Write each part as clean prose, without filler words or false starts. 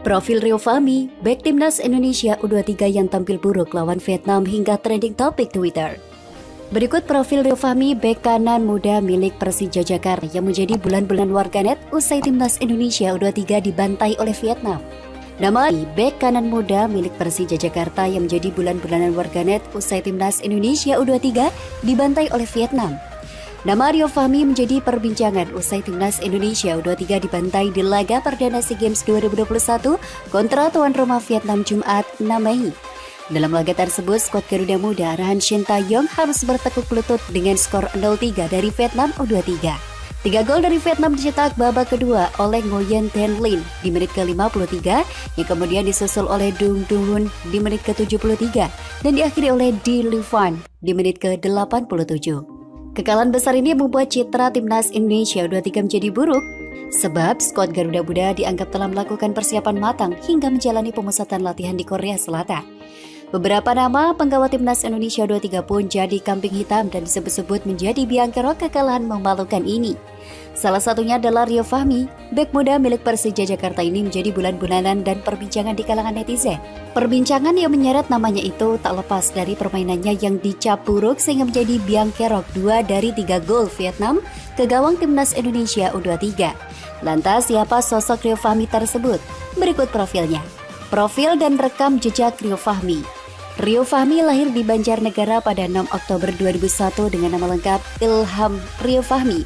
Profil Rio Fahmi, bek timnas Indonesia U23 yang tampil buruk lawan Vietnam hingga trending topik Twitter. Berikut profil Rio Fahmi, bek kanan muda milik Persija Jakarta yang menjadi bulan-bulan warganet usai timnas Indonesia U23 dibantai oleh Vietnam. Nama bek kanan muda milik Persija Jakarta yang menjadi bulan-bulanan warganet usai timnas Indonesia U23 dibantai oleh Vietnam. Nama Rio Fahmi menjadi perbincangan usai timnas Indonesia U23 dibantai di laga perdana SEA Games 2021 kontra tuan rumah Vietnam Jumat 6 Mei. Dalam laga tersebut, skuad Garuda Muda arahan Shin Tae-yong harus bertekuk lutut dengan skor 0-3 dari Vietnam U23. 3 gol dari Vietnam dicetak babak kedua oleh Nguyen Thanh Linh di menit ke-53, yang kemudian disusul oleh Dung Doo-hun di menit ke-73 dan diakhiri oleh Di Lu Van di menit ke-87. Kekalahan besar ini membuat citra timnas Indonesia U23 menjadi buruk, sebab skuad Garuda Muda dianggap telah melakukan persiapan matang hingga menjalani pemusatan latihan di Korea Selatan. Beberapa nama penggawa timnas Indonesia U23 pun jadi kambing hitam dan disebut-sebut menjadi biang kerok kekalahan memalukan ini. Salah satunya adalah Rio Fahmi, bek muda milik Persija Jakarta ini menjadi bulan-bulanan dan perbincangan di kalangan netizen. Perbincangan yang menyeret namanya itu tak lepas dari permainannya yang dicap buruk sehingga menjadi biang kerok 2 dari 3 gol Vietnam ke gawang timnas Indonesia U23. Lantas siapa sosok Rio Fahmi tersebut? Berikut profilnya. Profil dan rekam jejak Rio Fahmi. Rio Fahmi lahir di Banjarnegara pada 6 Oktober 2001 dengan nama lengkap Ilham Rio Fahmi.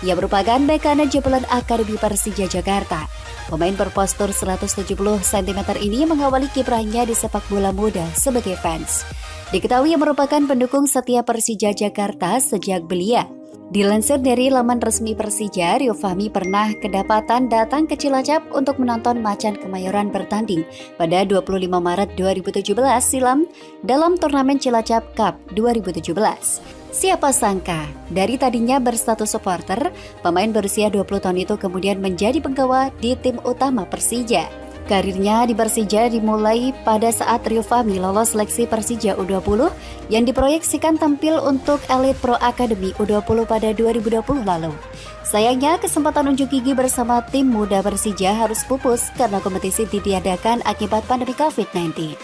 Ia merupakan bek kanan jebolan Akademi Persija Jakarta. Pemain berpostur 170 cm ini mengawali kiprahnya di sepak bola muda sebagai fans. Diketahui ia merupakan pendukung setia Persija Jakarta sejak belia. Dilansir dari laman resmi Persija, Rio Fahmi pernah kedapatan datang ke Cilacap untuk menonton Macan Kemayoran bertanding pada 25 Maret 2017 silam dalam turnamen Cilacap Cup 2017. Siapa sangka, dari tadinya berstatus supporter, pemain berusia 20 tahun itu kemudian menjadi penggawa di tim utama Persija. Karirnya di Persija dimulai pada saat Rio Fahmi lolos seleksi Persija U20 yang diproyeksikan tampil untuk Elite Pro Academy U20 pada 2020 lalu. Sayangnya, kesempatan unjuk gigi bersama tim muda Persija harus pupus karena kompetisi ditiadakan akibat pandemi COVID-19.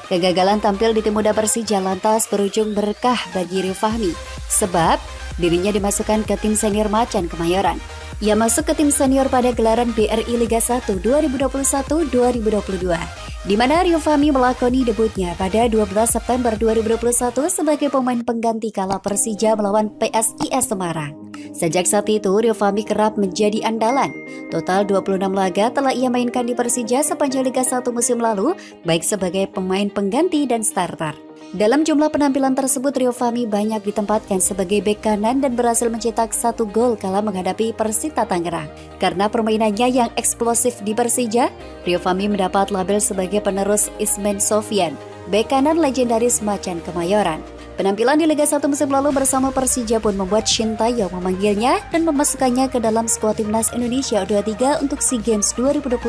Kegagalan tampil di tim muda Persija lantas berujung berkah bagi Rio Fahmi, sebab dirinya dimasukkan ke tim senior Macan Kemayoran. Ia masuk ke tim senior pada gelaran BRI Liga 1 2021-2022, di mana Rio Fahmi melakoni debutnya pada 12 September 2021 sebagai pemain pengganti kala Persija melawan PSIS Semarang. Sejak saat itu, Rio Fahmi kerap menjadi andalan. Total 26 laga telah ia mainkan di Persija sepanjang Liga 1 musim lalu, baik sebagai pemain pengganti dan starter. Dalam jumlah penampilan tersebut, Rio Fahmi banyak ditempatkan sebagai bek kanan dan berhasil mencetak 1 gol kala menghadapi Persita Tangerang. Karena permainannya yang eksplosif di Persija, Rio Fahmi mendapat label sebagai penerus Ismen Sofyan, bek kanan legendaris Macan Kemayoran. Penampilan di Liga 1 musim lalu bersama Persija pun membuat Shin Tae-yong memanggilnya dan memasukkannya ke dalam skuad timnas Indonesia U23 untuk SEA Games 2021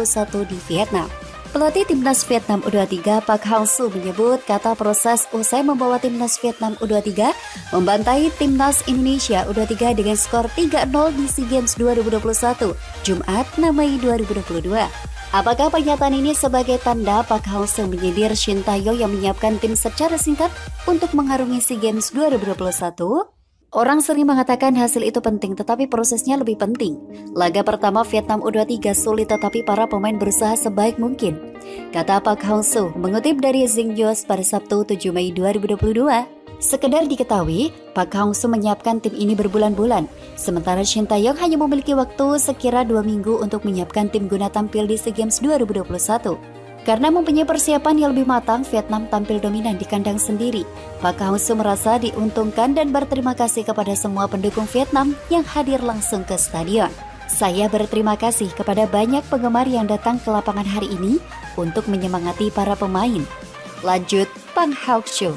di Vietnam. Pelatih timnas Vietnam U23 Park Hang-seo menyebut kata proses usai membawa timnas Vietnam U23 membantai timnas Indonesia U23 dengan skor 3-0 di SEA Games 2021 Jumat 6 Mei 2022. Apakah pernyataan ini sebagai tanda Park Hang-seo menyindir Shin Tae-yong yang menyiapkan tim secara singkat untuk mengarungi SEA Games 2021? Orang sering mengatakan hasil itu penting, tetapi prosesnya lebih penting. Laga pertama Vietnam U23 sulit, tetapi para pemain berusaha sebaik mungkin, kata Park Hang-seo mengutip dari Zing News pada Sabtu 7 Mei 2022. Sekedar diketahui, Park Hang-seo menyiapkan tim ini berbulan-bulan, sementara Shin Tae-yong hanya memiliki waktu sekira 2 minggu untuk menyiapkan tim guna tampil di SEA Games 2021. Karena mempunyai persiapan yang lebih matang, Vietnam tampil dominan di kandang sendiri. Park Hang-seo merasa diuntungkan dan berterima kasih kepada semua pendukung Vietnam yang hadir langsung ke stadion. Saya berterima kasih kepada banyak penggemar yang datang ke lapangan hari ini untuk menyemangati para pemain. Lanjut Park Hang-seo.